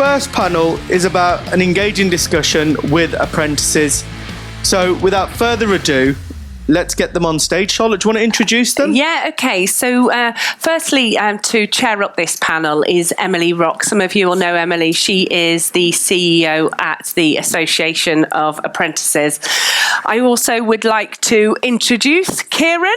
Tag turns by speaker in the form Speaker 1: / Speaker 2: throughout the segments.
Speaker 1: first panel is about an engaging discussion with apprentices. So without further ado, let's get them on stage. Charlotte, do you want to introduce them?
Speaker 2: Yeah, okay. So firstly, to chair up this panel is Emily Rock. Some of you will know Emily. She is the CEO at the Association of Apprentices. I also would like to introduce Kieran.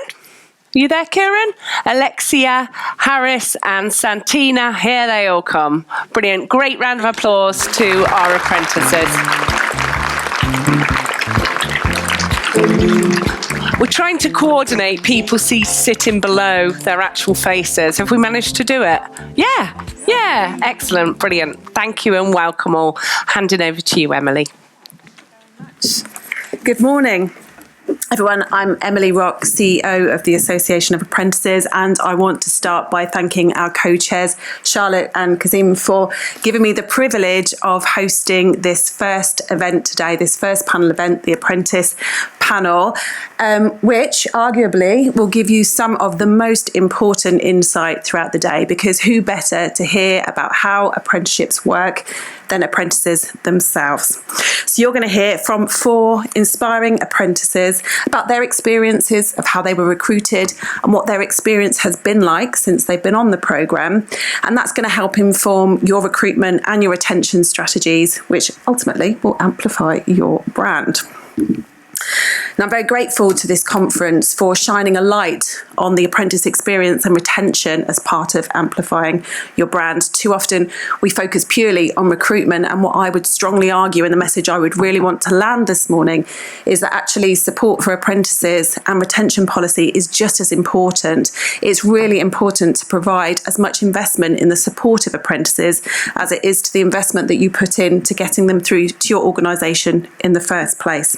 Speaker 2: You there, Kieran? Alexia, Harris and Santina. Here they all come. Brilliant. Great round of applause to our apprentices. We're trying to coordinate people sitting below their actual faces. Have we managed to do it? Yeah. Excellent. Brilliant. Thank you and welcome all. Handing over to you, Emily.
Speaker 3: Good morning, everyone. I'm Emily Rock, CEO of the Association of Apprentices, and I want to start by thanking our co-chairs, Charlotte and Kazim, for giving me the privilege of hosting this first event today, this first panel event, the Apprentice Panel, which arguably will give you some of the most important insight throughout the day, because who better to hear about how apprenticeships work than apprentices themselves. So you're going to hear from 4 inspiring apprentices about their experiences of how they were recruited and what their experience has been like since they've been on the programme. And that's going to help inform your recruitment and your retention strategies, which ultimately will amplify your brand. Now, I'm very grateful to this conference for shining a light on the apprentice experience and retention as part of amplifying your brand. Too often we focus purely on recruitment, and what I would strongly argue, and the message I would really want to land this morning, is that actually support for apprentices and retention policy is just as important. It's really important to provide as much investment in the support of apprentices as it is to the investment that you put in to getting them through to your organisation in the first place.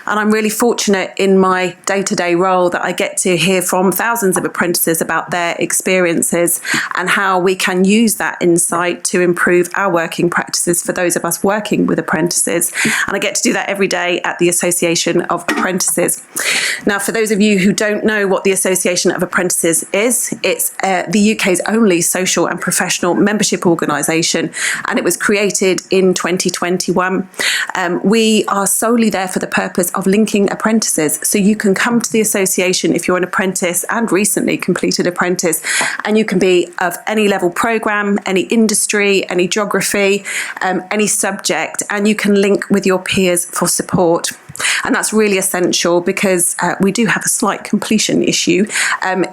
Speaker 3: And I'm really fortunate in my day-to-day role that I get to hear from thousands of apprentices about their experiences and how we can use that insight to improve our working practices for those of us working with apprentices. And I get to do that every day at the Association of Apprentices. Now, for those of you who don't know what the Association of Apprentices is, it's the UK's only social and professional membership organisation, and it was created in 2021. We are solely there for the purpose of linking apprentices. So you can come to the association if you're an apprentice and recently completed apprentice, and you can be of any level programme, any industry, any geography, any subject, and you can link with your peers for support. And that's really essential because we do have a slight completion issue.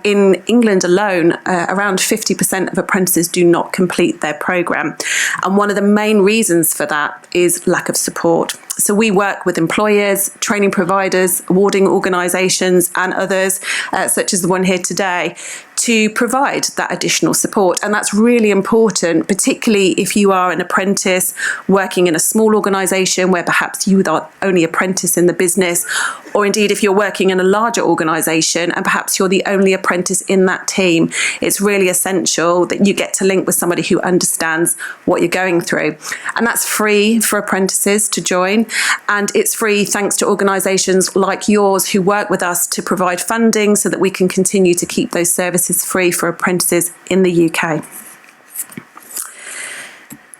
Speaker 3: In England alone, around 50% of apprentices do not complete their programme. And one of the main reasons for that is lack of support. So we work with employers, training providers, awarding organisations and others, such as the one here today, to provide that additional support. And that's really important, particularly if you are an apprentice working in a small organisation where perhaps you are the only apprentice in the business, or indeed if you're working in a larger organisation and perhaps you're the only apprentice in that team. It's really essential that you get to link with somebody who understands what you're going through. And that's free for apprentices to join, and it's free thanks to organisations like yours who work with us to provide funding so that we can continue to keep those services free for apprentices in the UK.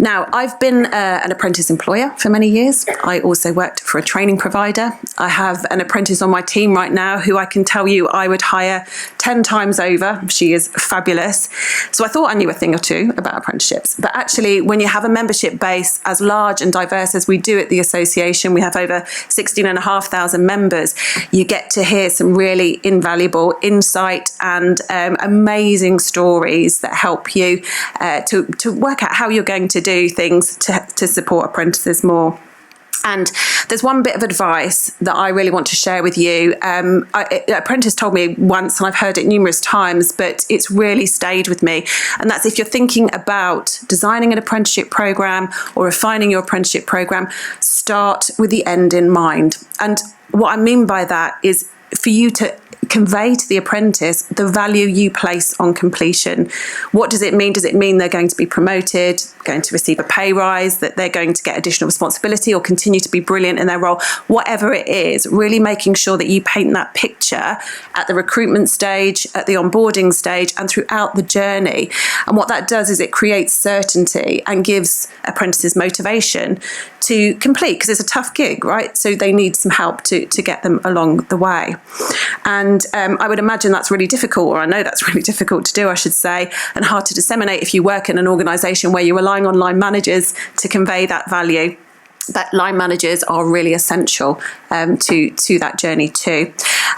Speaker 3: Now, I've been an apprentice employer for many years. I also worked for a training provider. I have an apprentice on my team right now who I can tell you I would hire 10 times over. She is fabulous. So I thought I knew a thing or two about apprenticeships. But actually, when you have a membership base as large and diverse as we do at the association, we have over 16,500 members, you get to hear some really invaluable insight and amazing stories that help you to work out how you're going to do things to support apprentices more. And there's one bit of advice that I really want to share with you. An apprentice told me once, and I've heard it numerous times, but it's really stayed with me. And that's if you're thinking about designing an apprenticeship programme or refining your apprenticeship programme, start with the end in mind. And what I mean by that is for you to convey to the apprentice the value you place on completion. What does it mean? Does it mean they're going to be promoted, going to receive a pay rise, that they're going to get additional responsibility or continue to be brilliant in their role? Whatever it is, really making sure that you paint that picture at the recruitment stage, at the onboarding stage, and throughout the journey. And what that does is it creates certainty and gives apprentices motivation to complete, because it's a tough gig, right? So they need some help to get them along the way. And I would imagine that's really difficult, or I know that's really difficult to do, I should say, and hard to disseminate if you work in an organisation where you're relying on line managers to convey that value. That line managers are really essential to that journey too.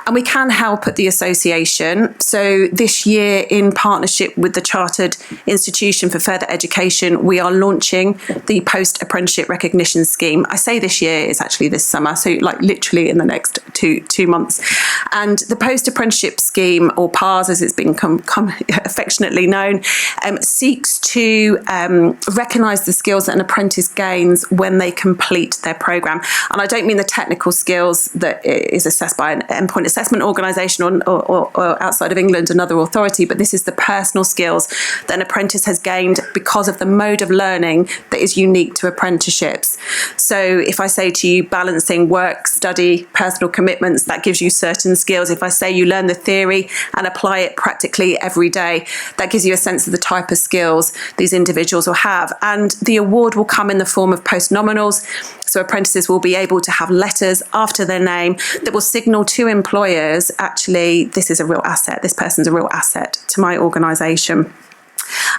Speaker 3: And we can help at the association. So this year, in partnership with the Chartered Institution for Further Education, we are launching the Post-Apprenticeship Recognition Scheme. I say this year, it's actually this summer, so like literally in the next two months. And the Post-Apprenticeship Scheme, or PARS as it's been affectionately known, seeks to recognise the skills that an apprentice gains when they complete their programme. And I don't mean the technical skills that is assessed by an endpoint assessment organisation or outside of England, another authority, but this is the personal skills that an apprentice has gained because of the mode of learning that is unique to apprenticeships. So if I say to you balancing work, study, personal commitments, that gives you certain skills. If I say you learn the theory and apply it practically every day, that gives you a sense of the type of skills these individuals will have. And the award will come in the form of post-nominals. So apprentices will be able to have letters after their name that will signal to employers, actually, this is a real asset, this person's a real asset to my organisation.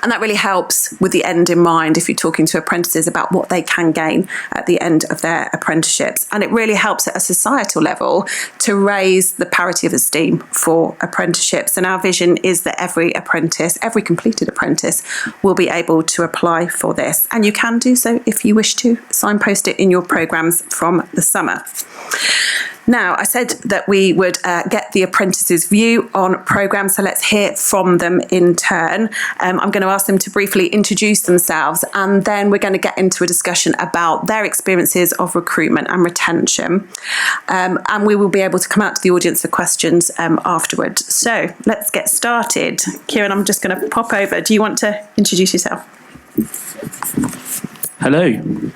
Speaker 3: And that really helps with the end in mind if you're talking to apprentices about what they can gain at the end of their apprenticeships. And it really helps at a societal level to raise the parity of esteem for apprenticeships. And our vision is that every apprentice, every completed apprentice, will be able to apply for this. And you can do so if you wish to signpost it in your programmes from the summer. Now, I said that we would get the apprentices' view on programmes, so let's hear from them in turn. I'm going to ask them to briefly introduce themselves, and then we're going to get into a discussion about their experiences of recruitment and retention. And we will be able to come out to the audience for questions afterwards. So let's get started. Kieran, I'm just going to pop over. Do you want to introduce yourself?
Speaker 4: Hello.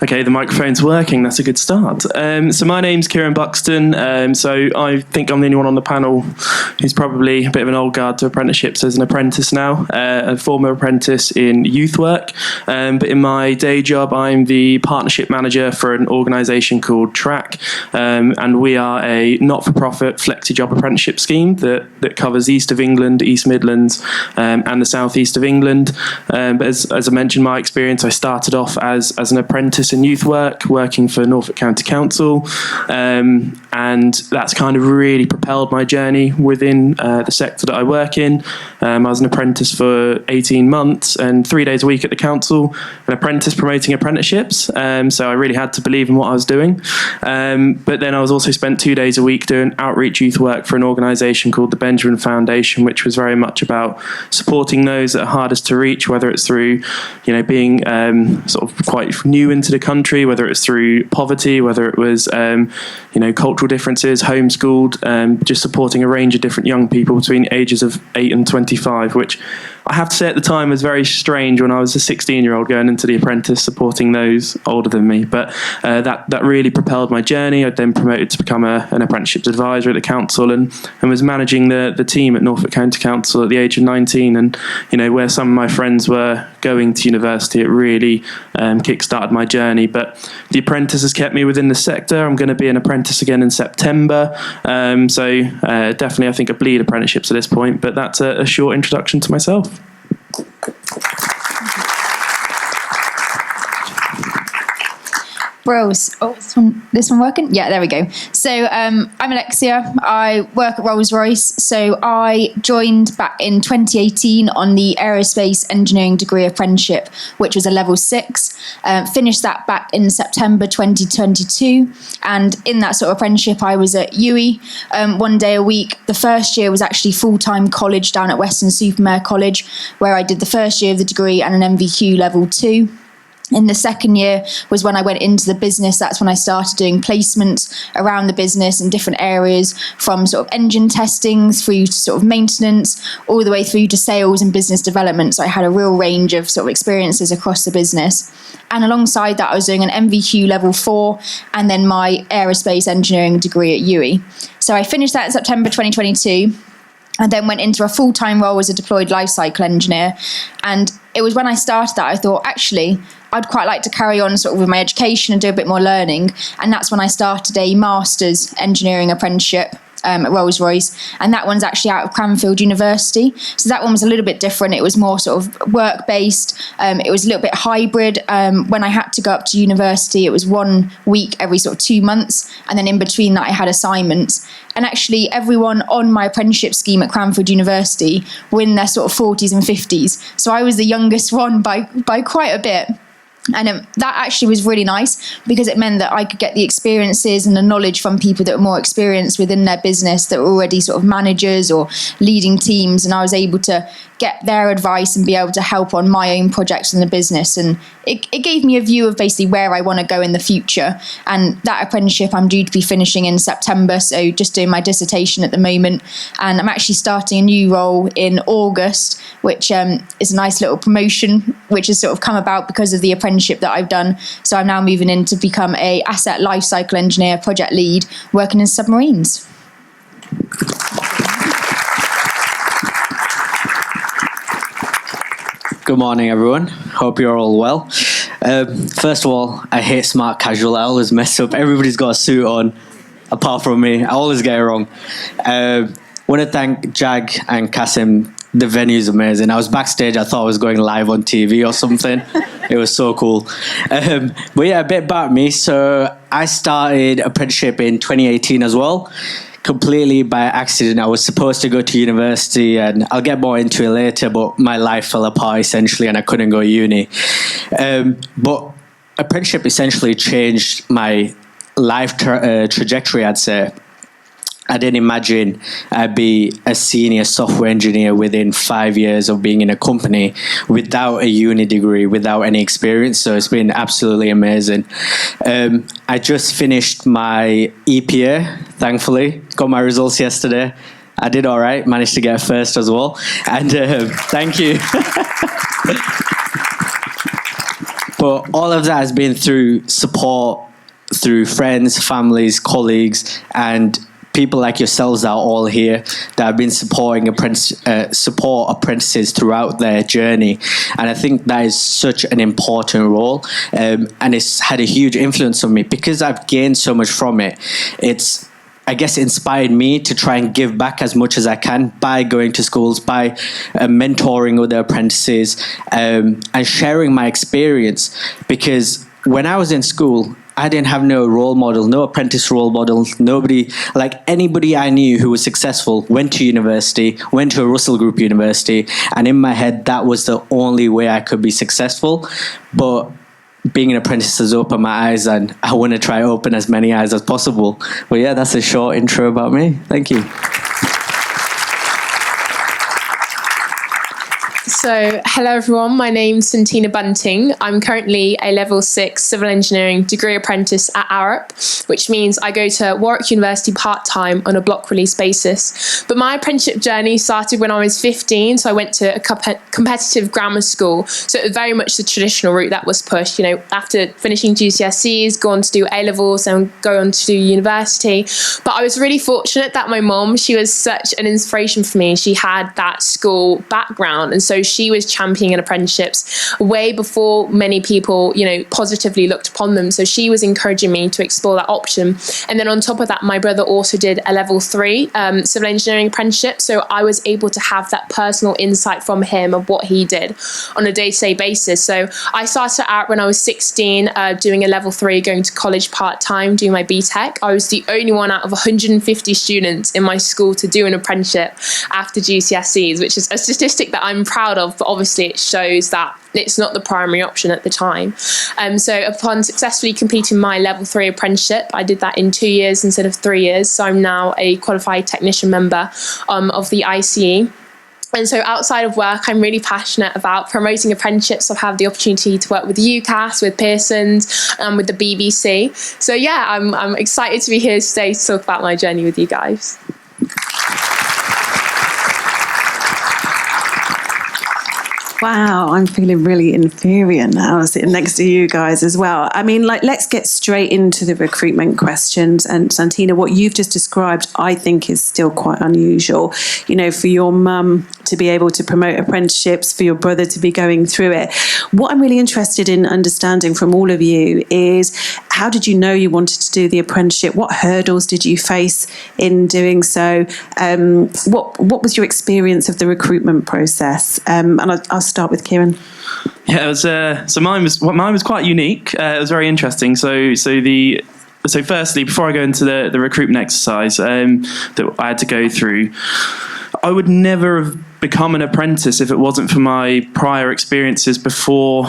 Speaker 4: Okay, the microphone's working. That's a good start. So my name's Kieran Buxton. So I think I'm the only one on the panel who's probably a bit of an old guard to apprenticeships as an apprentice now, a former apprentice in youth work. But in my day job, I'm the partnership manager for an organisation called TRAC. And we are a not-for-profit flexi-job apprenticeship scheme that covers the East of England, East Midlands, and the South East of England. But as I mentioned, my experience, I started off as an apprentice in youth work, working for Norfolk County Council, and that's kind of really propelled my journey within the sector that I work in. I was an apprentice for 18 months and 3 days a week at the council, an apprentice promoting apprenticeships, so I really had to believe in what I was doing. But then I was also spent 2 days a week doing outreach youth work for an organisation called the Benjamin Foundation, which was very much about supporting those that are hardest to reach, whether it's through, being sort of quite new into the country, whether it's through poverty, whether it was cultural differences, homeschooled, just supporting a range of different young people between ages of 8 and 25, which I have to say at the time was very strange when I was a 16-year-old going into The Apprentice, supporting those older than me. But that really propelled my journey. I then promoted to become an apprenticeships advisor at the council and was managing the team at Norfolk County Council at the age of 19. And, where some of my friends were going to university, it really kick-started my journey. But The Apprentice has kept me within the sector. I'm going to be an apprentice again in September. So definitely, I think, I bleed apprenticeships at this point. But that's a short introduction to myself.
Speaker 5: Rolls. Oh, this one working? Yeah, there we go. So I'm Alexia. I work at Rolls-Royce. So I joined back in 2018 on the Aerospace Engineering Degree Apprenticeship, which was a level 6. Finished that back in September 2022. And in that sort of apprenticeship, I was at UWE 1 day a week. The first year was actually full-time college down at Western Supermare College, where I did the first year of the degree and an MVQ level 2. In the second year was when I went into the business. That's when I started doing placements around the business in different areas, from sort of engine testing through to sort of maintenance, all the way through to sales and business development. So I had a real range of sort of experiences across the business. And alongside that, I was doing an MVQ level 4 and then my aerospace engineering degree at UWE. So I finished that in September 2022. And then went into a full-time role as a deployed lifecycle engineer. And it was when I started that I thought, actually, I'd quite like to carry on sort of with my education and do a bit more learning. And that's when I started a master's engineering apprenticeship at Rolls-Royce, and that one's actually out of Cranfield University. So that one was a little bit different. It was more sort of work-based. It was a little bit hybrid. When I had to go up to university, it was 1 week every sort of 2 months, and then in between that I had assignments. And actually everyone on my apprenticeship scheme at Cranfield University were in their sort of 40s and 50s. So I was the youngest one by quite a bit. And that actually was really nice because it meant that I could get the experiences and the knowledge from people that were more experienced within their business, that were already sort of managers or leading teams. And I was able to get their advice and be able to help on my own projects in the business. And it gave me a view of basically where I want to go in the future. And that apprenticeship I'm due to be finishing in September. So just doing my dissertation at the moment. And I'm actually starting a new role in August, which is a nice little promotion, which has sort of come about because of the apprenticeship that I've done. So I'm now moving in to become a asset lifecycle engineer, project lead, working in submarines.
Speaker 6: Good morning, everyone. Hope you're all well. First of all, I hate smart casual. I always mess up. Everybody's got a suit on, apart from me. I always get it wrong. Want to thank Jag and Kasim. The venue's amazing. I was backstage. I thought I was going live on TV or something. It was so cool. But yeah, a bit about me. So I started apprenticeship in 2018 as well. Completely by accident. I was supposed to go to university, and I'll get more into it later, but my life fell apart essentially and I couldn't go to uni. But apprenticeship essentially changed my life trajectory, I'd say. I didn't imagine I'd be a senior software engineer within 5 years of being in a company without a uni degree, without any experience. So it's been absolutely amazing. I just finished my EPA, thankfully. Got my results yesterday. I did all right, managed to get first as well. And thank you. But all of that has been through support, through friends, families, colleagues, and people like yourselves are all here that have been supporting apprentices throughout their journey. And I think that is such an important role. And it's had a huge influence on me because I've gained so much from it. It's, I guess, inspired me to try and give back as much as I can by going to schools, by mentoring other apprentices, and sharing my experience. Because when I was in school, I didn't have no role model, no apprentice role model. Nobody, like anybody I knew who was successful went to university, went to a Russell Group university. And in my head, that was the only way I could be successful. But being an apprentice has opened my eyes, and I want to try to open as many eyes as possible. But yeah, that's a short intro about me. Thank you.
Speaker 7: So, hello everyone, my name's Santina Bunting. I'm currently a level 6 civil engineering degree apprentice at Arup, which means I go to Warwick University part-time on a block release basis. But my apprenticeship journey started when I was 15, so I went to a competitive grammar school. So it was very much the traditional route that was pushed, you know, after finishing GCSEs, go on to do A-levels and go on to do university. But I was really fortunate that my mom, she was such an inspiration for me. She had that school background, and so she was championing apprenticeships way before many people, you know, positively looked upon them. So she was encouraging me to explore that option. And then on top of that, my brother also did a level 3 civil engineering apprenticeship. So I was able to have that personal insight from him of what he did on a day-to-day basis. So I started out when I was 16, doing a level 3, going to college part-time, doing my BTEC. I was the only one out of 150 students in my school to do an apprenticeship after GCSEs, which is a statistic that I'm proud of, but obviously it shows that it's not the primary option at the time. So upon successfully completing my level 3 apprenticeship, I did that in 2 years instead of 3 years. So I'm now a qualified technician member of the ICE. And so outside of work, I'm really passionate about promoting apprenticeships. I've had the opportunity to work with UCAS, with Pearson's, and with the BBC. So yeah, I'm excited to be here today to talk about my journey with you guys.
Speaker 3: Wow, I'm feeling really inferior now sitting next to you guys as well. I mean, let's get straight into the recruitment questions. And Santina, what you've just described, I think is still quite unusual. You know, for your mum to be able to promote apprenticeships, for your brother to be going through it. What I'm really interested in understanding from all of you is, how did you know you wanted to do the apprenticeship? What hurdles did you face in doing so? What was your experience of the recruitment process? And I'll start with Kieran.
Speaker 4: Yeah, it was. So mine was quite unique. It was very interesting. So firstly, before I go into the recruitment exercise that I had to go through, I would never have become an apprentice if it wasn't for my prior experiences before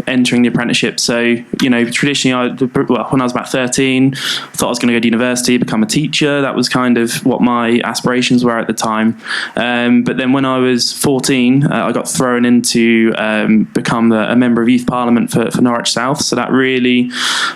Speaker 4: entering the apprenticeship. So, you know, traditionally, when I was about 13, I thought I was going to go to university, become a teacher. That was kind of what my aspirations were at the time. But then when I was 14, I got thrown into become a member of Youth Parliament for Norwich South. So that really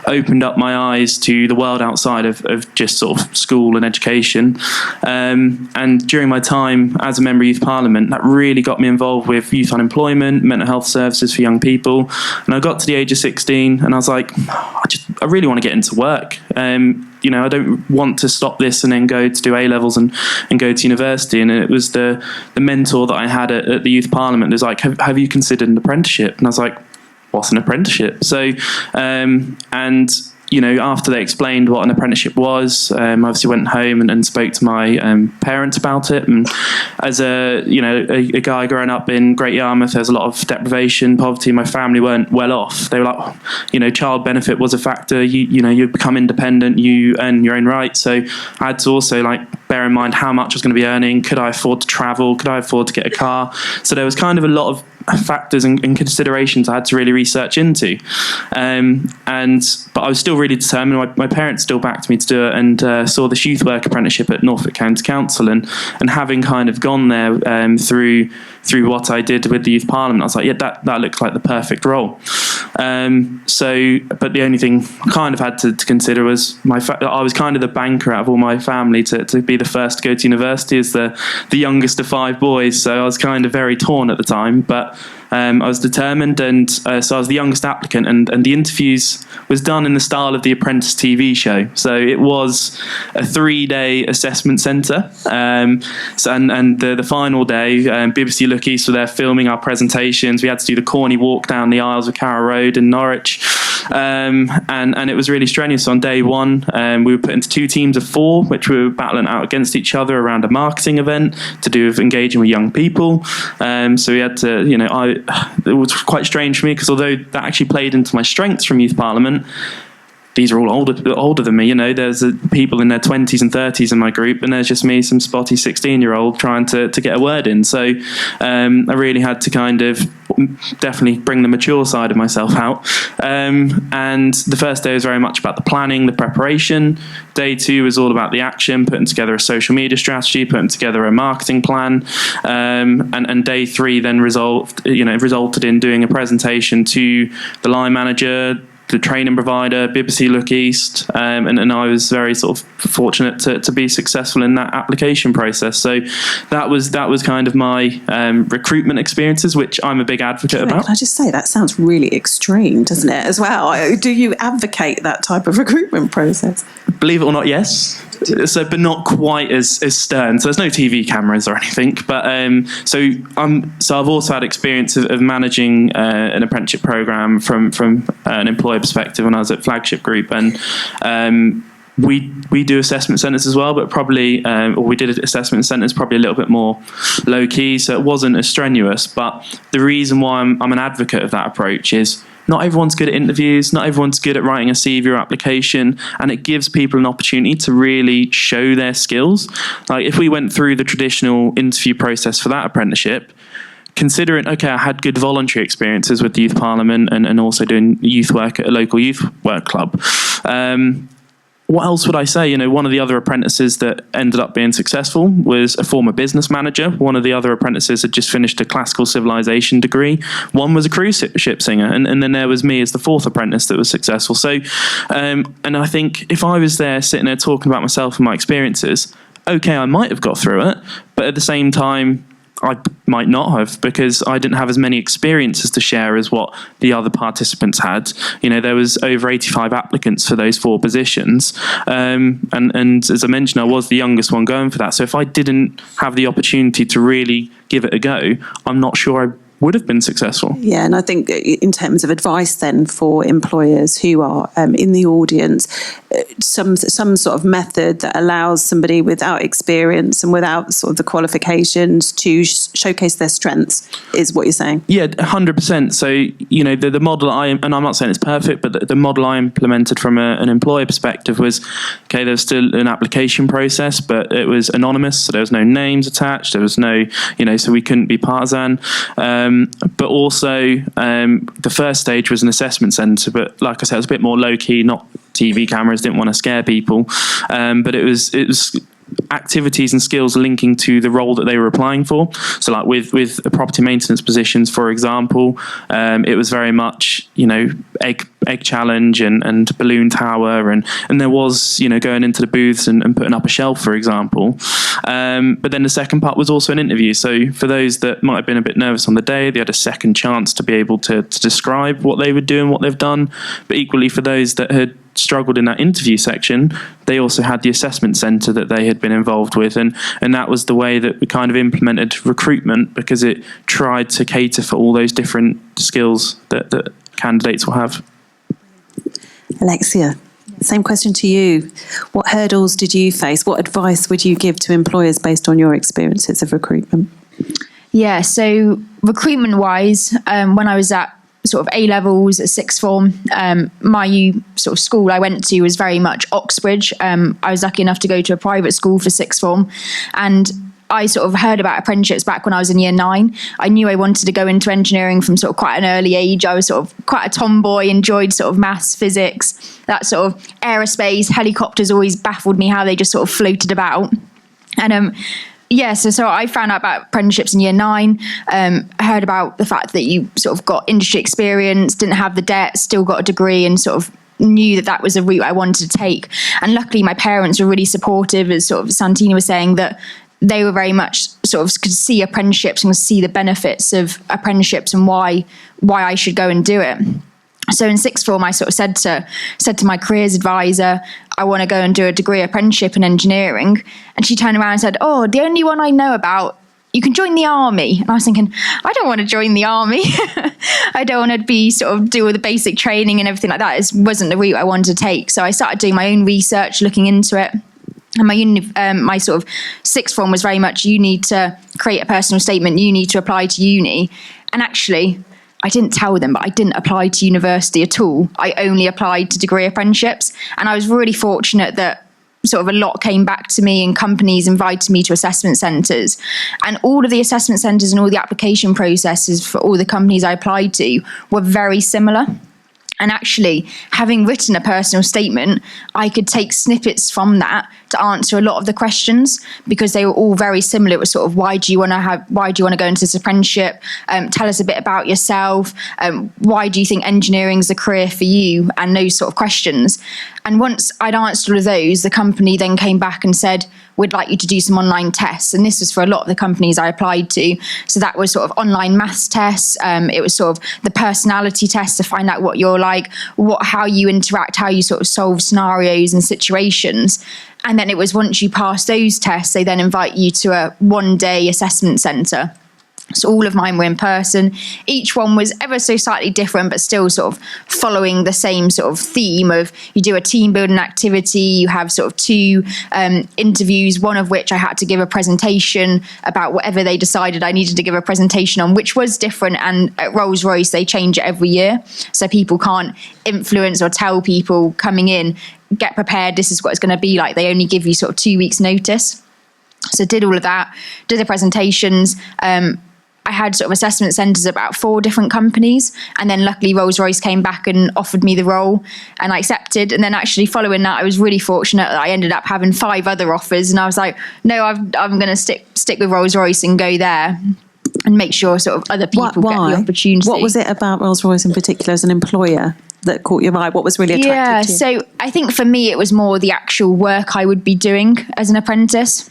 Speaker 4: opened up my eyes to the world outside of just sort of school and education. And during my time as a member of Youth Parliament, that really got me involved with youth unemployment, mental health services for young people. And I got to the age of 16 and I was like, I really want to get into work. You know, I don't want to stop this and then go to do A-levels and go to university. And it was the mentor that I had at the Youth Parliament was like, have you considered an apprenticeship? And I was like, what's an apprenticeship? So, and you know, after they explained what an apprenticeship was, I obviously went home and spoke to my parents about it. And as a guy growing up in Great Yarmouth, there's a lot of deprivation, poverty. My family weren't well off. They were like, you know, child benefit was a factor. You become independent, you earn your own right. So I had to also bear in mind how much I was going to be earning. Could I afford to travel? Could I afford to get a car? So there was kind of a lot of factors and considerations I had to really research into, but I was still really determined. My parents still backed me to do it, and saw this youth work apprenticeship at Norfolk County Council, and having kind of gone there through what I did with the Youth Parliament, I was like, yeah, that looked like the perfect role. But the only thing I kind of had to consider was I was kind of the banker out of all my family to be the first to go to university as the youngest of 5 boys, so I was kind of very torn at the time, but I was determined, and so I was the youngest applicant, and the interviews was done in the style of the Apprentice TV show. So it was a 3-day assessment centre, and the final day, BBC Look East were there filming our presentations. We had to do the corny walk down the aisles of Carrow Road in Norwich, and it was really strenuous. On day one, we were put into 2 teams of 4, which we were battling out against each other around a marketing event to do with engaging with young people. So we had to, it was quite strange for me, because although that actually played into my strengths from Youth Parliament, these are all older than me. There's people in their 20s and 30s in my group, and there's just me, some spotty 16-year-old trying to get a word in. So I really had to kind of definitely bring the mature side of myself out. And the first day was very much about the planning, the preparation. Day 2 was all about the action, putting together a social media strategy, putting together a marketing plan. And day 3 then resulted in doing a presentation to the line manager, the training provider, BBC Look East, and I was very sort of fortunate to be successful in that application process. So that was kind of my recruitment experiences, which I'm a big advocate about.
Speaker 3: Can I just say, that sounds really extreme, doesn't it, as well? Do you advocate that type of recruitment process?
Speaker 4: Believe it or not, yes. So, but not quite as stern. So there's no TV cameras or anything. But so I've also had experience of managing an apprenticeship program from an employer perspective when I was at Flagship Group, and we do assessment centres as well, but probably or we did assessment centres probably a little bit more low key, so it wasn't as strenuous. But the reason why I'm an advocate of that approach is, not everyone's good at interviews, not everyone's good at writing a CV or application, and it gives people an opportunity to really show their skills. Like if we went through the traditional interview process for that apprenticeship, considering, okay, I had good voluntary experiences with the Youth Parliament and also doing youth work at a local youth work club. what else would I say? You know, one of the other apprentices that ended up being successful was a former business manager. One of the other apprentices had just finished a classical civilization degree. One was a cruise ship singer. And then there was me as the fourth apprentice that was successful. So, and I think if I was there sitting there talking about myself and my experiences, okay, I might have got through it, but at the same time, I might not have, because I didn't have as many experiences to share as what the other participants had. You know, there was over 85 applicants for those 4 positions. And as I mentioned, I was the youngest one going for that. So if I didn't have the opportunity to really give it a go, I'm not sure I would have been successful.
Speaker 3: Yeah, and I think in terms of advice then for employers who are in the audience, some sort of method that allows somebody without experience and without sort of the qualifications to showcase their strengths is what you're saying.
Speaker 4: Yeah, 100%. So, you know, the model and I'm not saying it's perfect, but the model I implemented from an employer perspective was, okay, there's still an application process, but it was anonymous, so there was no names attached, there was no, you know, so we couldn't be partisan. But also, the first stage was an assessment centre, but like I said, it was a bit more low-key, not TV cameras, didn't want to scare people. But it was activities and skills linking to the role that they were applying for. So like with property maintenance positions, for example, it was very much, you know, egg challenge and balloon tower, and there was, you know, going into the booths and putting up a shelf, for example. But then the second part was also an interview. So for those that might have been a bit nervous on the day, they had a second chance to be able to describe what they would do and what they've done. But equally for those that had struggled in that interview section, they also had the assessment centre that they had been involved with, and that was the way that we kind of implemented recruitment, because it tried to cater for all those different skills that candidates will have.
Speaker 3: Alexia, same question to you. What hurdles did you face? What advice would you give to employers based on your experiences of recruitment?
Speaker 5: Yeah, so recruitment wise, when I was at sort of A-levels at sixth form, my sort of school I went to was very much Oxbridge. I was lucky enough to go to a private school for sixth form, and I sort of heard about apprenticeships back when I was in year 9. I knew I wanted to go into engineering from sort of quite an early age. I was sort of quite a tomboy, enjoyed sort of maths, physics, that sort of aerospace, helicopters always baffled me how they just sort of floated about. And yeah, so I found out about apprenticeships in year 9, heard about the fact that you sort of got industry experience, didn't have the debt, still got a degree, and sort of knew that was a route I wanted to take. And luckily my parents were really supportive, as sort of Santina was saying, that they were very much sort of could see apprenticeships and could see the benefits of apprenticeships and why I should go and do it. So in sixth form, I sort of said to my careers advisor, I want to go and do a degree apprenticeship in engineering. And she turned around and said, oh, the only one I know about, you can join the army. And I was thinking, I don't want to join the army. I don't want to be sort of do all the basic training and everything like that. It wasn't the route I wanted to take. So I started doing my own research, looking into it. And my sort of sixth form was very much, you need to create a personal statement, you need to apply to uni. And actually, I didn't tell them, but I didn't apply to university at all. I only applied to degree apprenticeships. And I was really fortunate that sort of a lot came back to me, and companies invited me to assessment centres. And all of the assessment centres and all the application processes for all the companies I applied to were very similar. And actually, having written a personal statement, I could take snippets from that to answer a lot of the questions, because they were all very similar. It was sort of, why do you want to go into this apprenticeship? Tell us a bit about yourself. Why do you think engineering is a career for you? And those sort of questions. And once I'd answered all of those, the company then came back and said, we'd like you to do some online tests. And this was for a lot of the companies I applied to. So that was sort of online maths tests. It was sort of the personality test to find out what you're like, how you interact, how you sort of solve scenarios and situations. And then it was, once you pass those tests, they then invite you to a one-day assessment centre. So all of mine were in person. Each one was ever so slightly different, but still sort of following the same sort of theme of, you do a team building activity, you have sort of 2 interviews, one of which I had to give a presentation about whatever they decided I needed to give a presentation on, which was different. And at Rolls-Royce, they change it every year. So people can't influence or tell people coming in, get prepared, this is what it's going to be like. They only give you sort of 2 weeks notice. So did all of that, did the presentations, I had sort of assessment centres at about 4 different companies, and then luckily Rolls-Royce came back and offered me the role, and I accepted. And then actually following that, I was really fortunate that I ended up having 5 other offers, and I was like, no, I'm going to stick with Rolls-Royce and go there and make sure sort of other people get the opportunity.
Speaker 3: What was it about Rolls-Royce in particular as an employer that caught your eye? What was really attractive to you?
Speaker 5: So I think for me, it was more the actual work I would be doing as an apprentice.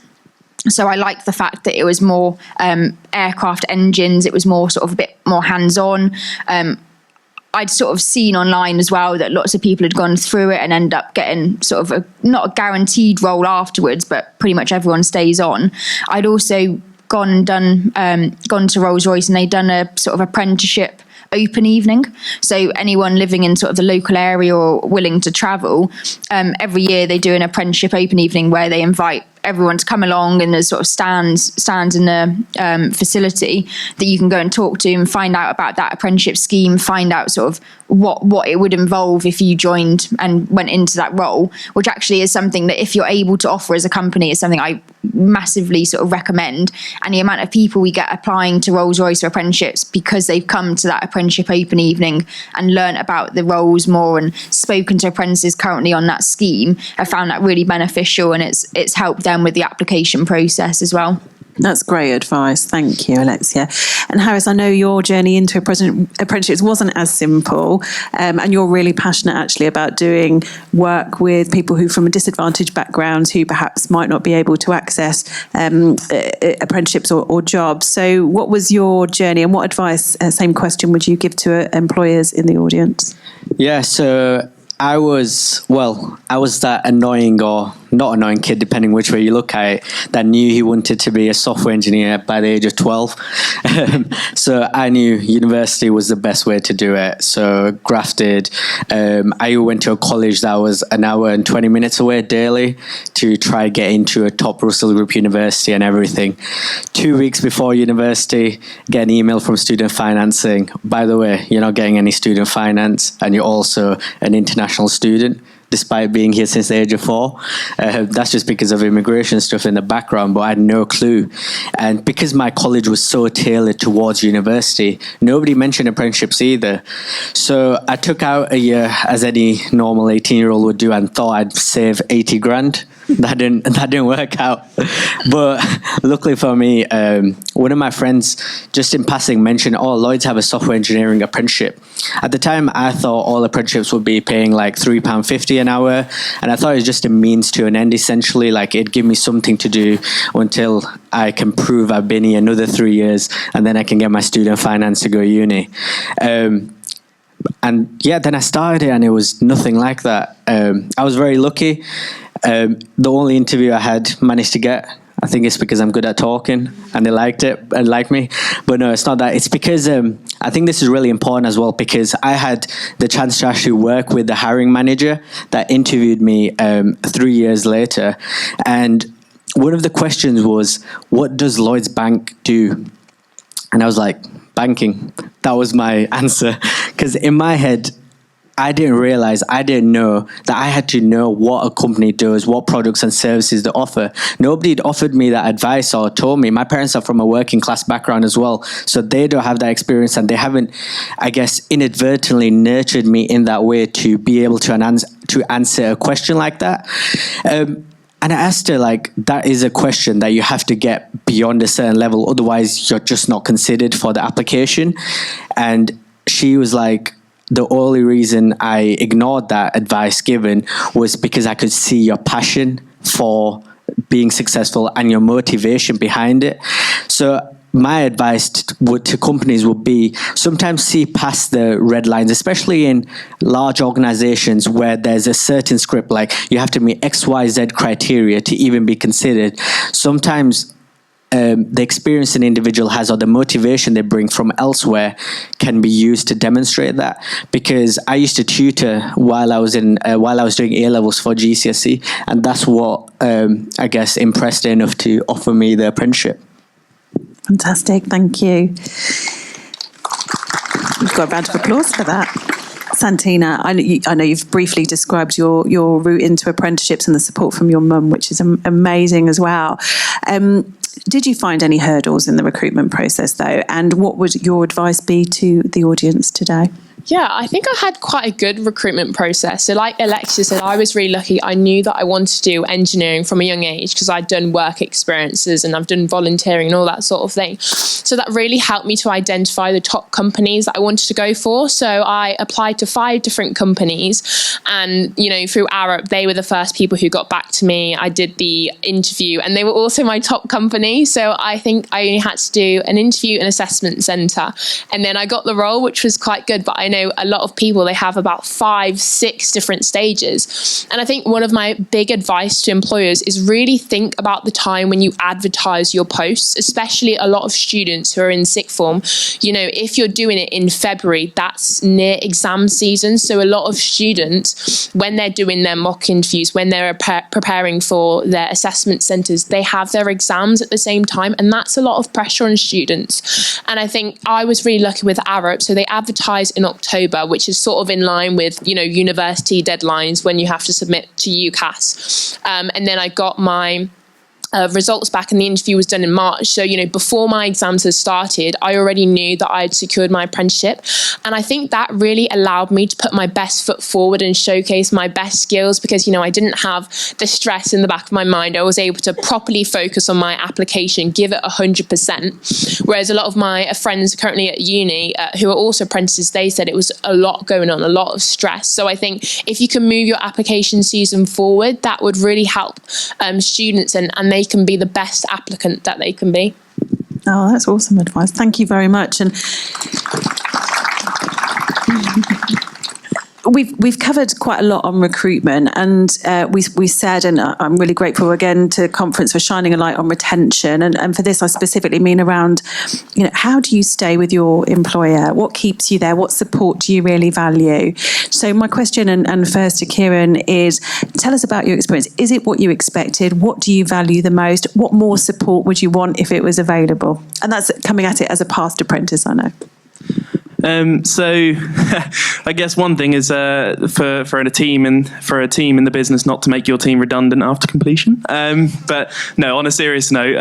Speaker 5: So I liked the fact that it was more aircraft engines. It was more sort of a bit more hands-on. I'd sort of seen online as well that lots of people had gone through it and end up getting sort of not a guaranteed role afterwards, but pretty much everyone stays on. I'd also gone to Rolls-Royce, and they'd done a sort of apprenticeship open evening. So anyone living in sort of the local area or willing to travel, every year they do an apprenticeship open evening where they invite everyone to come along, and there's sort of stands in the facility that you can go and talk to and find out about that apprenticeship scheme, find out sort of what it would involve if you joined and went into that role, which actually is something that if you're able to offer as a company is something I massively sort of recommend. And the amount of people we get applying to Rolls-Royce for apprenticeships because they've come to that apprenticeship open evening and learnt about the roles more and spoken to apprentices currently on that scheme, I found that really beneficial, and it's helped them with the application process as well.
Speaker 3: That's great advice. Thank you, Alexia. And Harris, I know your journey into apprenticeships wasn't as simple, and you're really passionate actually about doing work with people who from disadvantaged backgrounds who perhaps might not be able to access apprenticeships or jobs. So what was your journey, and what advice, same question, would you give to employers in the audience?
Speaker 6: Yeah, so I was that annoying or not annoying kid, depending which way you look at it, that knew he wanted to be a software engineer by the age of 12. So I knew university was the best way to do it. So grafted. I went to a college that was an hour and 20 minutes away daily to try get into a top Russell Group university and everything. 2 weeks before university, get an email from student financing. By the way, you're not getting any student finance, and you're also an international student, despite being here since the age of 4. That's just because of immigration stuff in the background, but I had no clue. And because my college was so tailored towards university, nobody mentioned apprenticeships either. So I took out a year, as any normal 18-year-old would do, and thought I'd save 80 grand. That didn't work out. But luckily for me, one of my friends, just in passing, mentioned, Lloyds have a software engineering apprenticeship. At the time, I thought all apprenticeships would be paying like £3.50 an hour, and I thought it was just a means to an end, essentially. Like, it'd give me something to do until I can prove I've been here another 3 years, and then I can get my student finance to go to uni. And yeah, then I started it, and it was nothing like that. I was very lucky. The only interview I had managed to get, I think it's because I'm good at talking and they liked it and liked me. But no, it's not that. It's because I think this is really important as well, because I had the chance to actually work with the hiring manager that interviewed me 3 years later. And one of the questions was, what does Lloyds Bank do? And I was like, banking. That was my answer. Because in my head, I didn't know that I had to know what a company does, what products and services they offer. Nobody had offered me that advice or told me. My parents are from a working class background as well, so they don't have that experience, and they haven't, I guess, inadvertently nurtured me in that way to be able to answer a question like that. And I asked her, like, that is a question that you have to get beyond a certain level, otherwise you're just not considered for the application. And she was like, the only reason I ignored that advice given was because I could see your passion for being successful and your motivation behind it. So my advice to companies would be sometimes see past the red lines, especially in large organizations where there's a certain script, like you have to meet X, Y, Z criteria to even be considered. Sometimes the experience an individual has or the motivation they bring from elsewhere can be used to demonstrate that. Because I used to tutor while I was doing A levels for GCSE, and that's what I guess impressed her enough to offer me the apprenticeship.
Speaker 3: Fantastic, thank you. We've got a round of applause for that. Santina, I know you've briefly described your route into apprenticeships and the support from your mum, which is amazing as well. Did you find any hurdles in the recruitment process though? And what would your advice be to the audience today?
Speaker 7: Yeah, I think I had quite a good recruitment process. So like Alexia said, I was really lucky. I knew that I wanted to do engineering from a young age because I'd done work experiences and I've done volunteering and all that sort of thing. So that really helped me to identify the top companies that I wanted to go for. So I applied to 5 different companies and, through Arup, they were the first people who got back to me. I did the interview and they were also my top company. So I think I only had to do an interview and assessment centre. And then I got the role, which was quite good. But I know a lot of people, they have about 5-6 different stages. And I think one of my big advice to employers is really think about the time when you advertise your posts, especially a lot of students who are in sixth form. If you're doing it in February, that's near exam season. So a lot of students, when they're doing their mock interviews, when they're preparing for their assessment centres, they have their exams at the same time. And that's a lot of pressure on students. And I think I was really lucky with Arup. So they advertise in October, which is sort of in line with, university deadlines when you have to submit to UCAS. And then I got my results back and the interview was done in March. So, before my exams had started, I already knew that I had secured my apprenticeship. And I think that really allowed me to put my best foot forward and showcase my best skills because, I didn't have the stress in the back of my mind. I was able to properly focus on my application, give it 100%. Whereas a lot of my friends currently at uni who are also apprentices, they said it was a lot going on, a lot of stress. So I think if you can move your application season forward, that would really help students and they can be the best applicant that they can be.
Speaker 3: Oh, that's awesome advice. Thank you very much. And we've covered quite a lot on recruitment, and we said, and I'm really grateful again to Conference for shining a light on retention. And for this, I specifically mean around, how do you stay with your employer? What keeps you there? What support do you really value? So my question, and first to Kieran, is tell us about your experience. Is it what you expected? What do you value the most? What more support would you want if it was available? And that's coming at it as a past apprentice, I know.
Speaker 4: So I guess one thing is for a team in the business not to make your team redundant after completion. But no, on a serious note,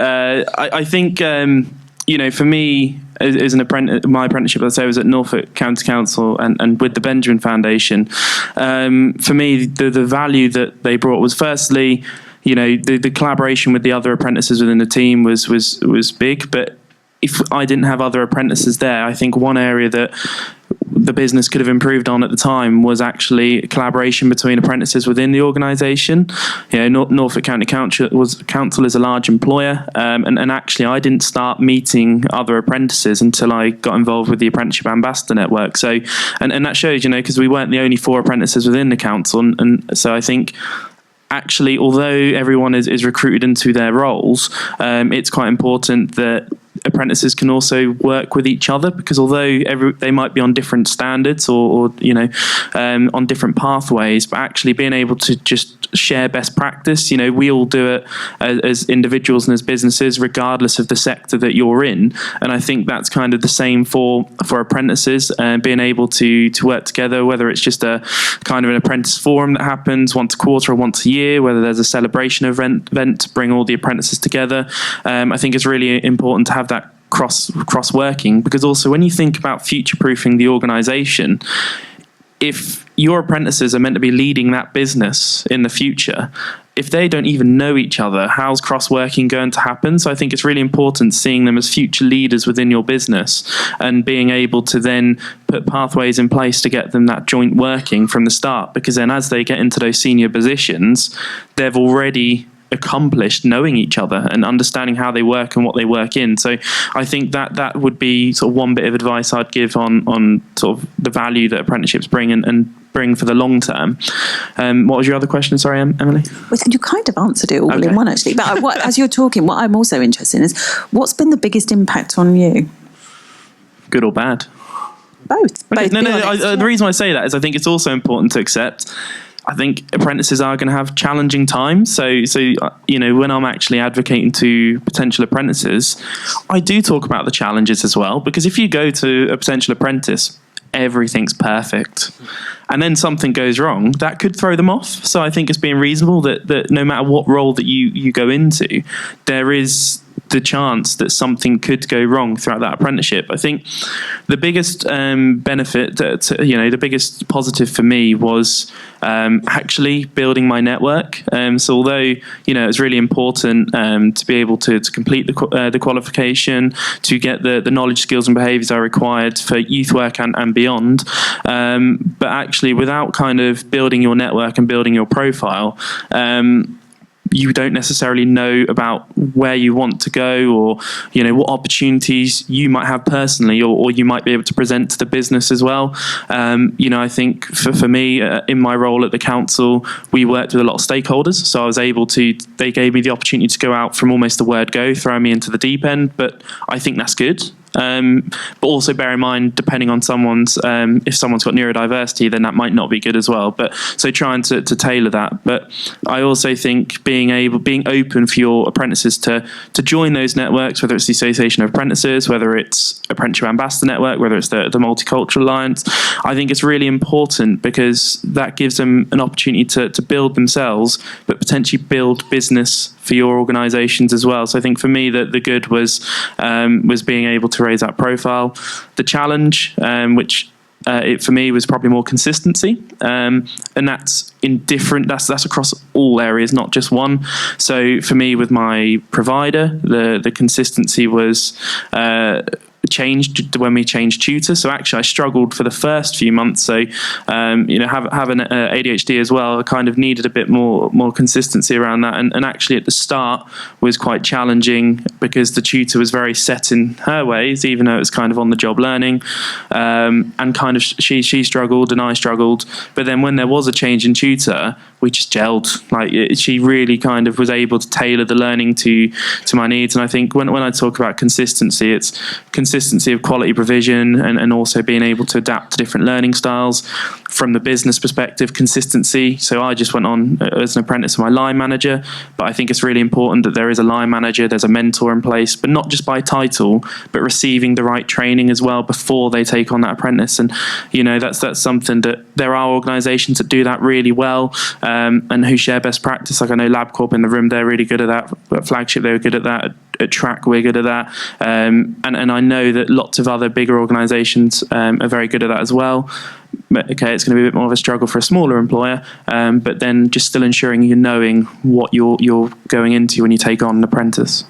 Speaker 4: I think for me as an apprentice, my apprenticeship, let's say, was at Norfolk County Council and with the Benjamin Foundation. For me, the value that they brought was firstly, the collaboration with the other apprentices within the team was big, but if I didn't have other apprentices there, I think one area that the business could have improved on at the time was actually collaboration between apprentices within the organisation. Norfolk County Council is a large employer, and actually I didn't start meeting other apprentices until I got involved with the Apprenticeship Ambassador Network. So, and that shows, because we weren't the only 4 apprentices within the council, and so I think actually, although everyone is recruited into their roles, it's quite important that apprentices can also work with each other, because although they might be on different standards or on different pathways, but actually being able to just share best practice, we all do it as individuals and as businesses, regardless of the sector that you're in. And I think that's kind of the same for apprentices, being able to work together, whether it's just a kind of an apprentice forum that happens once a quarter or once a year, whether there's a celebration event to bring all the apprentices together. I think it's really important to have that cross working, because also when you think about future proofing the organisation, if your apprentices are meant to be leading that business in the future, if they don't even know each other, how's cross-working going to happen? So I think it's really important seeing them as future leaders within your business and being able to then put pathways in place to get them that joint working from the start, because then as they get into those senior positions, they've already accomplished knowing each other and understanding how they work and what they work in. So I think that would be sort of one bit of advice I'd give on sort of the value that apprenticeships bring and bring for the long term. What was your other question? Sorry, Emily?
Speaker 3: Well, you kind of answered it all in one, actually. But as you're talking, what I'm also interested in is what's been the biggest impact on you?
Speaker 4: Good or bad?
Speaker 3: Both.
Speaker 4: Okay. The reason why I say that is I think it's also important to accept, I think apprentices are going to have challenging times. So when I'm actually advocating to potential apprentices, I do talk about the challenges as well, because if you go to a potential apprentice, everything's perfect, and then something goes wrong, that could throw them off. So I think it's being reasonable that no matter what role that you go into, there is the chance that something could go wrong throughout that apprenticeship. I think the biggest benefit, the biggest positive for me was actually building my network. So although it's really important to be able to complete the qualification, to get the knowledge, skills, and behaviours I required for youth work and beyond, but actually without kind of building your network and building your profile, you don't necessarily know about where you want to go, or what opportunities you might have personally, or you might be able to present to the business as well. I think for me, in my role at the council, we worked with a lot of stakeholders, so I was able to, they gave me the opportunity to go out from almost the word go, throw me into the deep end, but I think that's good. But also bear in mind, depending on someone's, if someone's got neurodiversity, then that might not be good as well. But so trying to tailor that. But I also think being open for your apprentices to join those networks, whether it's the Association of Apprentices, whether it's Apprenticeship Ambassador Network, whether it's the Multicultural Alliance, I think it's really important, because that gives them an opportunity to build themselves, but potentially build business for your organisations as well. So I think for me that the good was being able to raise that profile. The challenge, which it for me was probably more consistency, and that's that's across all areas, not just one. So for me, with my provider, the consistency was changed when we changed tutor. So actually I struggled for the first few months. So having ADHD as well, I kind of needed a bit more consistency around that, and actually at the start was quite challenging, because the tutor was very set in her ways, even though it was kind of on the job learning, and kind of she struggled and I struggled. But then when there was a change in tutor, we just gelled. She really kind of was able to tailor the learning to my needs. And I think when I talk about consistency, it's consistency of quality provision, and also being able to adapt to different learning styles. From the business perspective, consistency. So I just went on as an apprentice with my line manager, but I think it's really important that there is a line manager, there's a mentor in place, but not just by title, but receiving the right training as well before they take on that apprentice. And that's something that there are organisations that do that really well, and who share best practice. Like I know LabCorp in the room, they're really good at that. At Flagship, they were good at that. At Track, we're good at that, and I know that lots of other bigger organisations are very good at that as well. But okay, it's going to be a bit more of a struggle for a smaller employer, but then just still ensuring you're knowing what you're going into when you take on an apprentice.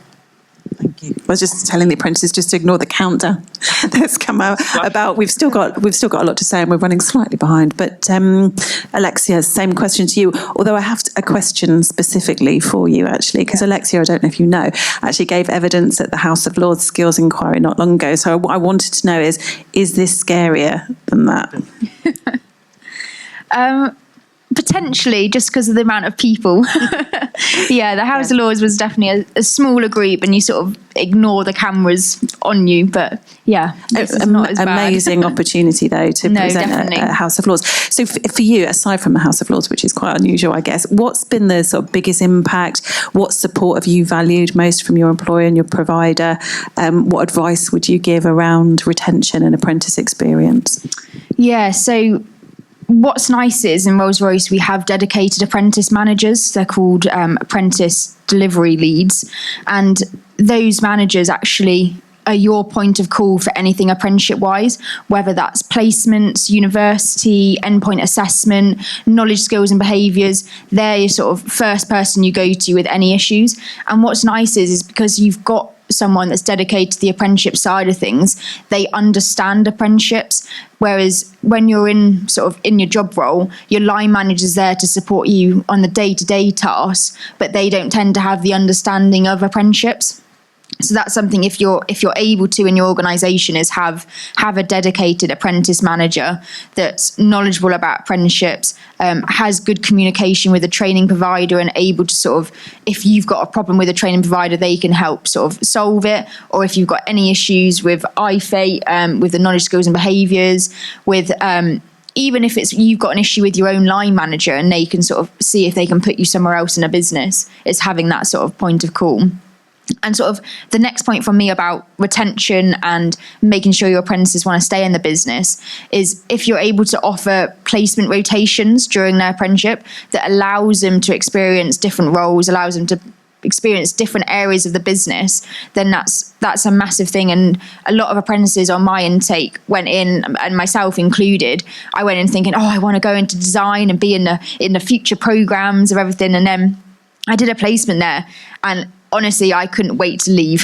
Speaker 3: Thank you. I was just telling the apprentices just to ignore the countdown that's come out about. We've still got a lot to say, and we're running slightly behind. But Alexia, same question to you. Although I have a question specifically for you, actually, because Alexia, I don't know if you know, actually gave evidence at the House of Lords Skills Inquiry not long ago. So what I wanted to know is this scarier than that?
Speaker 5: Potentially, just because of the amount of people. Yeah, the House of Lords was definitely a smaller group, and you sort of ignore the cameras on you. But yeah, it's not as bad.
Speaker 3: Amazing opportunity though to present at House of Lords. So for you, aside from the House of Lords, which is quite unusual, I guess, what's been the sort of biggest impact? What support have you valued most from your employer and your provider? What advice would you give around retention and apprentice experience?
Speaker 5: Yeah, so what's nice is in Rolls-Royce we have dedicated apprentice managers. They're called apprentice delivery leads, and those managers actually are your point of call for anything apprenticeship wise, whether that's placements, university, endpoint assessment, knowledge, skills and behaviours. They're your sort of first person you go to with any issues. And what's nice is because you've got someone that's dedicated to the apprenticeship side of things, they understand apprenticeships. Whereas when you're in your job role, your line manager's there to support you on the day-to-day tasks, but they don't tend to have the understanding of apprenticeships. So that's something if you're able to in your organisation is have a dedicated apprentice manager that's knowledgeable about apprenticeships, has good communication with the training provider, and able to if you've got a problem with a training provider, they can help solve it. Or if you've got any issues with IFE, with the knowledge, skills and behaviours, with even if you've got an issue with your own line manager, and they can see if they can put you somewhere else in a business, it's having that point of call. And the next point from me about retention and making sure your apprentices want to stay in the business is if you're able to offer placement rotations during their apprenticeship that allows them to experience different roles, allows them to experience different areas of the business, then that's a massive thing. And a lot of apprentices on my intake went in, and myself included, I went in thinking, I want to go into design and be in the future programs of everything. And then I did a placement there, and honestly, I couldn't wait to leave.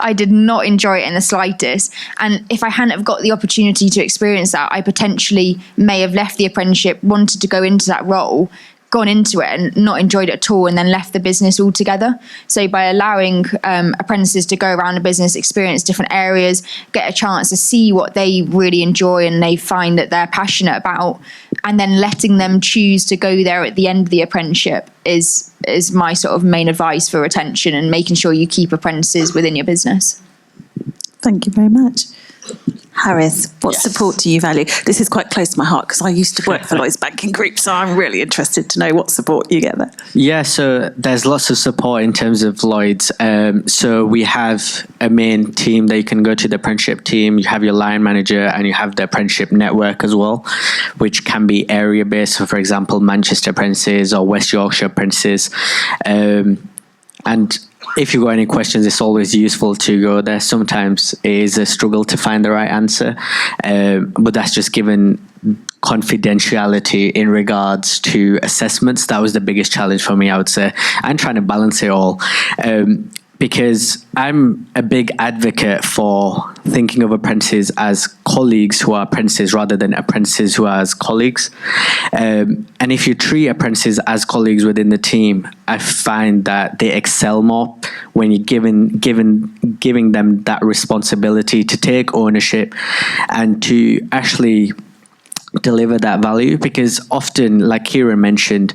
Speaker 5: I did not enjoy it in the slightest. And if I hadn't have got the opportunity to experience that, I potentially may have left the apprenticeship, wanted to go into that role, gone into it and not enjoyed it at all, and then left the business altogether. So by allowing apprentices to go around the business, experience different areas, get a chance to see what they really enjoy and they find that they're passionate about, and then letting them choose to go there at the end of the apprenticeship is my sort of main advice for retention and making sure you keep apprentices within your business.
Speaker 3: Thank you very much. Harris, what support do you value? This is quite close to my heart because I used to work for Lloyds Banking Group, so I'm really interested to know what support you get there.
Speaker 6: Yeah, so there's lots of support in terms of Lloyds. So we have a main team that you can go to, the apprenticeship team. You have your line manager, and you have the apprenticeship network as well, which can be area based. So, for example, Manchester apprentices or West Yorkshire apprentices. And if you've got any questions, it's always useful to go there. Sometimes it is a struggle to find the right answer, but that's just given confidentiality in regards to assessments. That was the biggest challenge for me, I would say, and trying to balance it all. Because I'm a big advocate for thinking of apprentices as colleagues who are apprentices rather than apprentices who are as colleagues. And if you treat apprentices as colleagues within the team, I find that they excel more when you're giving them that responsibility to take ownership and to actually deliver that value. Because often, like Kieran mentioned,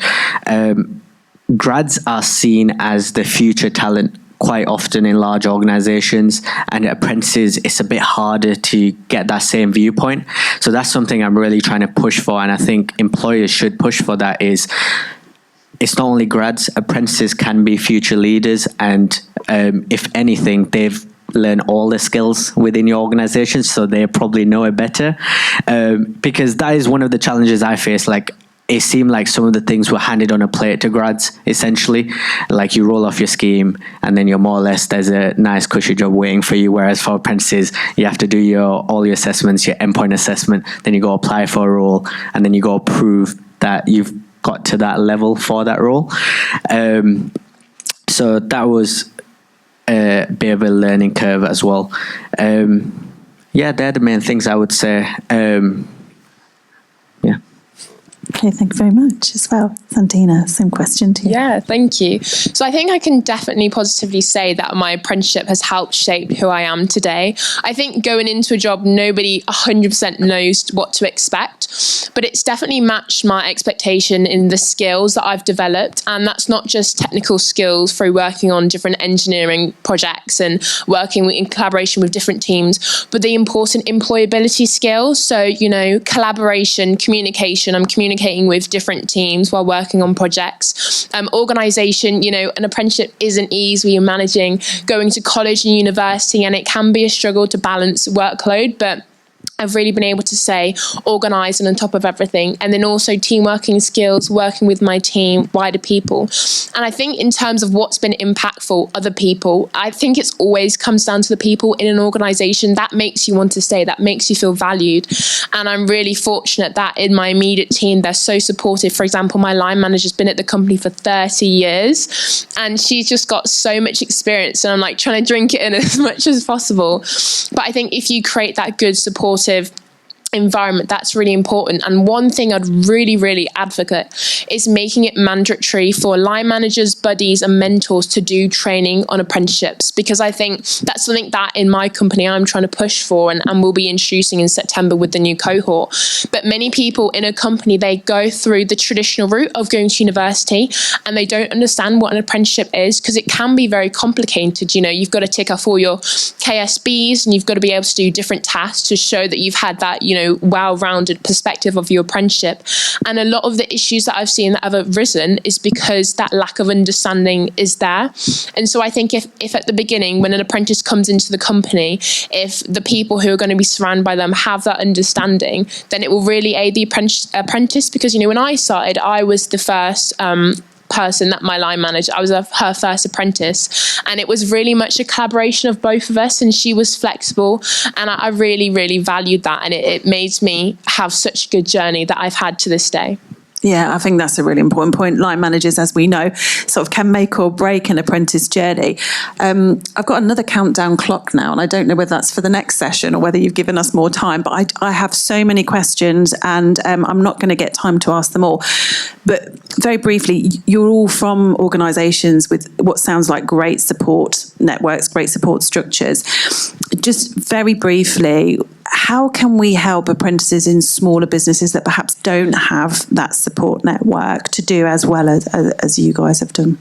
Speaker 6: grads are seen as the future talent quite often in large organizations, and apprentices, it's a bit harder to get that same viewpoint. So that's something I'm really trying to push for, and I think employers should push for that. Is it's not only grads, apprentices can be future leaders, and if anything, they've learn all the skills within your organization, so they probably know it better, because that is one of the challenges I face. Like, it seemed like some of the things were handed on a plate to grads, essentially. Like, you roll off your scheme and then you're more or less, there's a nice cushy job waiting for you. Whereas for apprentices, you have to do all your assessments, your endpoint assessment, then you go apply for a role, and then you go prove that you've got to that level for that role. So that was a bit of a learning curve as well. Yeah, they're the main things I would say. Yeah.
Speaker 3: Okay, thank you very much as well. Santina, same question to you.
Speaker 7: Yeah, thank you. So I think I can definitely positively say that my apprenticeship has helped shape who I am today. I think going into a job, nobody 100% knows what to expect, but it's definitely matched my expectation in the skills that I've developed. And that's not just technical skills through working on different engineering projects and working in collaboration with different teams, but the important employability skills. So, collaboration, communication. I'm communicating with different teams while working on projects. Organisation, an apprenticeship isn't easy. You're managing going to college and university, and it can be a struggle to balance workload, but I've really been able to stay organised and on top of everything. And then also team working skills, working with my team, wider people. And I think in terms of what's been impactful, other people, I think it's always comes down to the people in an organisation that makes you want to stay, that makes you feel valued. And I'm really fortunate that in my immediate team, they're so supportive. For example, my line manager's been at the company for 30 years and she's just got so much experience, and I'm like trying to drink it in as much as possible. But I think if you create that good supportive environment, that's really important. And one thing I'd really advocate is making it mandatory for line managers, buddies and mentors to do training on apprenticeships, because I think that's something that in my company I'm trying to push for and we'll be introducing in September with the new cohort. But many people in a company, they go through the traditional route of going to university and they don't understand what an apprenticeship is, because it can be very complicated. You've got to tick off all your KSBs and you've got to be able to do different tasks to show that you've had that well-rounded perspective of your apprenticeship. And a lot of the issues that I've seen that have arisen is because that lack of understanding is there. And so I think if at the beginning, when an apprentice comes into the company, if the people who are going to be surrounded by them have that understanding, then it will really aid the apprentice. Because when I started, I was the first person, that my line manager, I was her first apprentice, and it was really much a collaboration of both of us, and she was flexible, and I really, really valued that, and it made me have such a good journey that I've had to this day.
Speaker 3: Yeah, I think that's a really important point. Line managers, as we know, sort of can make or break an apprentice journey. I've got another countdown clock now, and I don't know whether that's for the next session or whether you've given us more time, but I have so many questions, and I'm not going to get time to ask them all. But very briefly, you're all from organisations with what sounds like great support networks, great support structures. Just very briefly, how can we help apprentices in smaller businesses that perhaps don't have that support network to do as well as you guys have done?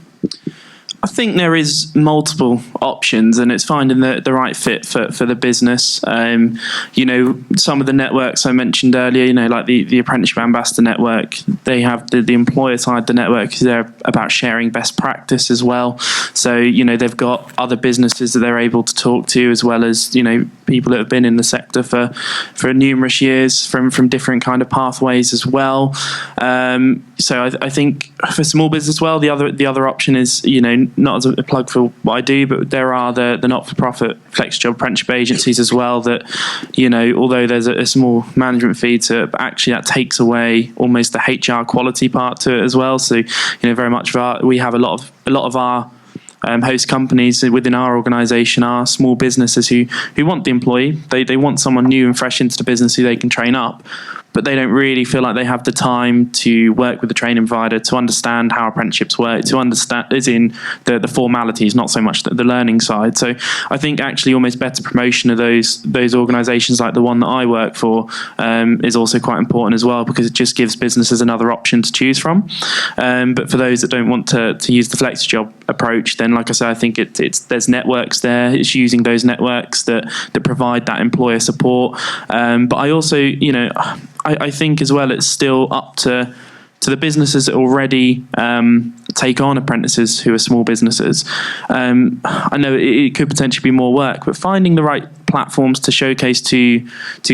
Speaker 4: I think there is multiple options, and it's finding the right fit for the business. Some of the networks I mentioned earlier, like the Apprenticeship Ambassador Network, they have the employer side of the network, because they're about sharing best practice as well. So, they've got other businesses that they're able to talk to, as well as, people that have been in the sector for numerous years from different kind of pathways as well. So I think for small business as well, the other option is, not as a plug for what I do, but there are the not-for-profit flex-job apprenticeship agencies as well that, although there's a small management fee to it, but actually that takes away almost the HR quality part to it as well. So, very much we have a lot of our host companies within our organisation are small businesses who want the employee. They want someone new and fresh into the business who they can train up, but they don't really feel like they have the time to work with the training provider to understand how apprenticeships work, to understand as in the formalities, not so much the learning side. So I think actually almost better promotion of those organisations like the one that I work for is also quite important as well, because it just gives businesses another option to choose from. But for those that don't want to use the flexi job approach, then like I say, I think there's networks there. It's using those networks that provide that employer support. But I also, I think as well, it's still up to the businesses that already take on apprentices who are small businesses. I know it could potentially be more work, but finding the right platforms to showcase to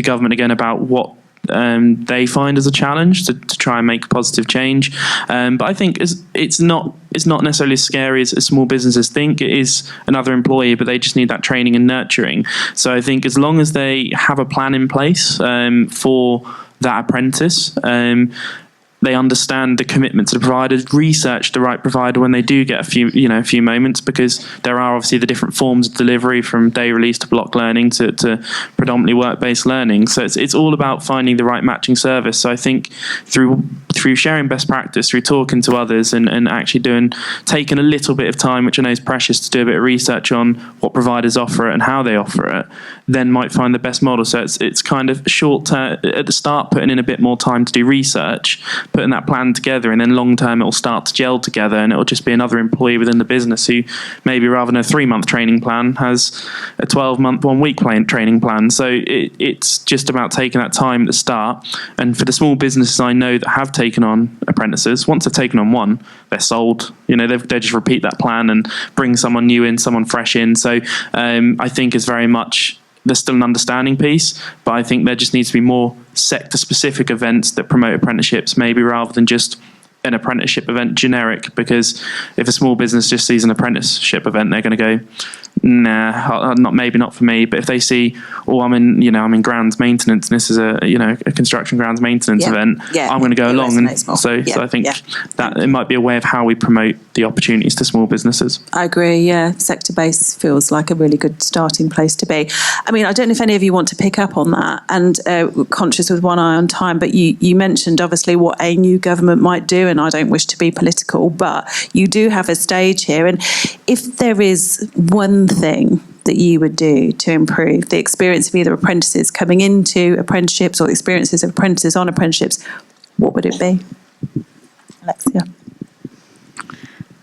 Speaker 4: government again about what they find as a challenge to try and make positive change. But I think it's not necessarily as scary as small businesses think. It is another employee, but they just need that training and nurturing. So I think as long as they have a plan in place for that apprentice, they understand the commitment to the provider, research the right provider when they do get a few moments, because there are obviously the different forms of delivery, from day release to block learning to predominantly work-based learning. So it's all about finding the right matching service. So I think through sharing best practice, through talking to others and actually taking a little bit of time, which I know is precious, to do a bit of research on what providers offer it and how they offer it, then might find the best model. So it's kind of short term at the start, putting in a bit more time to do research, putting that plan together, and then long term it will start to gel together, and it will just be another employee within the business who maybe rather than a 3-month training plan has a 12-month 1-week training plan. So it's just about taking that time at the start. And for the small businesses I know that have taken on apprentices, once they've taken on one, they're sold. They just repeat that plan and bring someone new in, someone fresh in. So I think it's very much, there's still an understanding piece, but I think there just needs to be more sector-specific events that promote apprenticeships, maybe rather than just an apprenticeship event generic. Because if a small business just sees an apprenticeship event, they're going to go, nah, maybe not for me. But if they see, I'm in grounds maintenance, and this is a construction grounds maintenance event, I'm going to go along. And so I think that it might be a way of how we promote the opportunities to small businesses.
Speaker 3: I agree. Yeah, sector-based feels like a really good starting place to be. I mean, I don't know if any of you want to pick up on that, and conscious with one eye on time, but you mentioned obviously what a new government might do, and I don't wish to be political, but you do have a stage here, and if there is one thing that you would do to improve the experience of either apprentices coming into apprenticeships or experiences of apprentices on apprenticeships, what would it be? Alexia.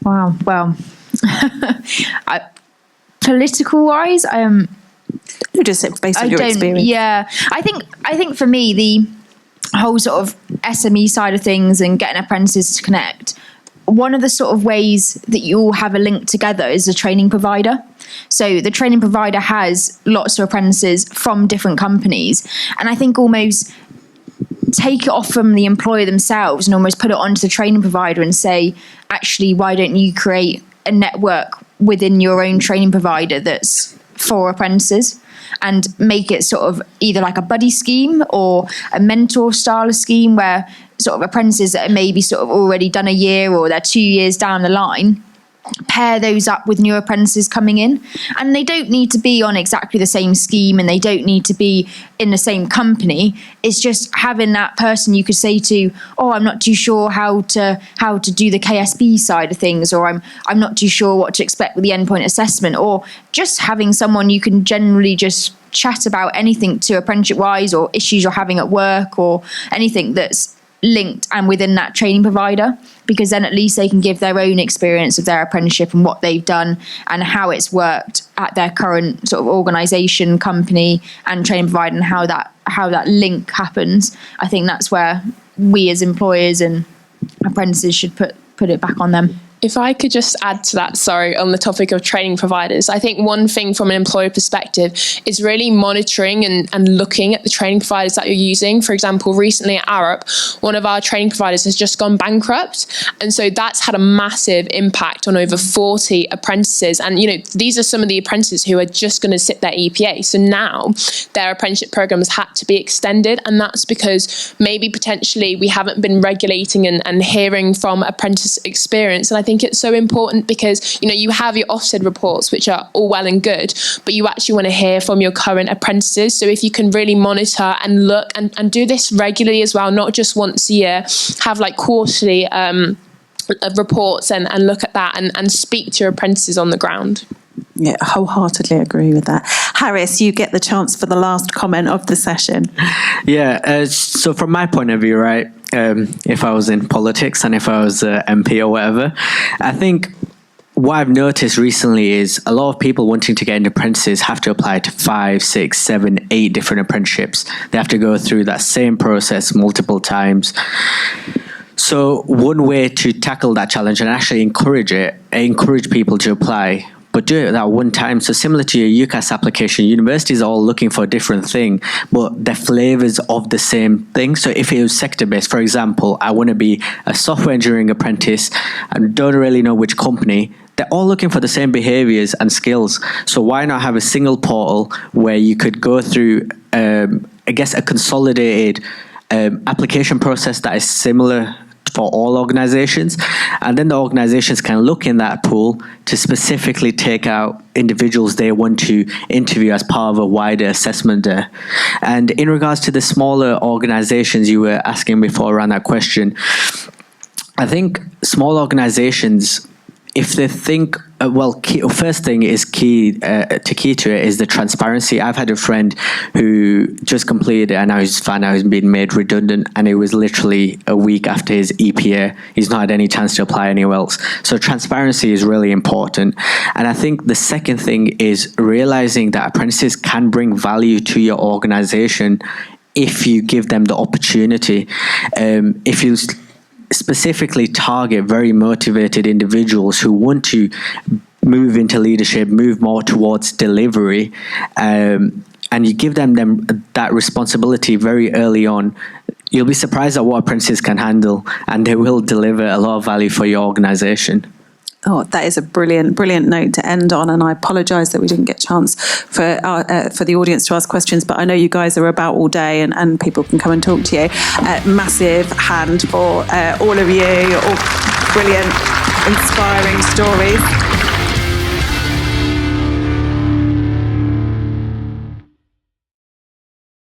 Speaker 5: Wow. Well, political-wise,
Speaker 3: just based on your experience.
Speaker 5: Yeah, I think for me, the whole sort of SME side of things and getting apprentices to connect, one of the sort of ways that you all have a link together is a training provider. So the training provider has lots of apprentices from different companies. And I think almost take it off from the employer themselves and almost put it onto the training provider and say, actually, why don't you create a network within your own training provider that's for apprentices, and make it sort of either like a buddy scheme or a mentor style of scheme where sort of apprentices that are maybe sort of already done a year or they're 2 years down the line, pair those up with new apprentices coming in. And they don't need to be on exactly the same scheme, and they don't need to be in the same company. It's just having that person you could say to, oh, I'm not too sure how to do the KSB side of things, or I'm not too sure what to expect with the endpoint assessment, or just having someone you can generally just chat about anything to apprenticeship wise, or issues you're having at work, or anything that's linked and within that training provider, because then at least they can give their own experience of their apprenticeship and what they've done and how it's worked at their current sort of organisation, company and training provider, and how that link happens. I think that's where we as employers and apprentices should put it back on them.
Speaker 7: If I could just add to that, on the topic of training providers, I think one thing from an employer perspective is really monitoring and looking at the training providers that you're using. For example, recently at Arup, one of our training providers has just gone bankrupt. And so that's had a massive impact on over 40 apprentices. And, these are some of the apprentices who are just going to sit their EPA. So now their apprenticeship program has had to be extended. And that's because maybe potentially we haven't been regulating and hearing from apprentice experience. And I think it's so important because, you have your Ofsted reports, which are all well and good, but you actually want to hear from your current apprentices. So if you can really monitor and look and do this regularly as well, not just once a year, have like quarterly reports and look at that and speak to your apprentices on the ground.
Speaker 3: Yeah, wholeheartedly agree with that. Harris, you get the chance for the last comment of the session.
Speaker 6: Yeah, so from my point of view, right, if I was in politics and if I was MP or whatever, I think what I've noticed recently is a lot of people wanting to get into apprentices have to apply to 5, 6, 7, 8 different apprenticeships. They have to go through that same process multiple times. So one way to tackle that challenge and actually encourage people to apply, but do it that one time. So similar to your UCAS application, universities are all looking for a different thing, but they're flavors of the same thing. So if it was sector-based, for example, I want to be a software engineering apprentice and don't really know which company, they're all looking for the same behaviors and skills. So why not have a single portal where you could go through, a consolidated application process that is similar for all organizations, and then the organizations can look in that pool to specifically take out individuals they want to interview as part of a wider assessment there. And in regards to the smaller organizations you were asking before around that question, I think small organizations, if they think, first thing is key to it is the transparency. I've had a friend who just completed it and now he's found out he's been made redundant, and it was literally a week after his EPA. He's not had any chance to apply anywhere else. So transparency is really important. And I think the second thing is realizing that apprentices can bring value to your organization if you give them the opportunity. If you specifically target very motivated individuals who want to move into leadership, move more towards delivery, and you give them that responsibility very early on, you'll be surprised at what apprentices can handle, and they will deliver a lot of value for your organization.
Speaker 3: Oh, that is a brilliant note to end on, and I apologise that we didn't get a chance for the audience to ask questions, but I know you guys are about all day and people can come and talk to you. Massive hand for all of you, all brilliant, inspiring stories.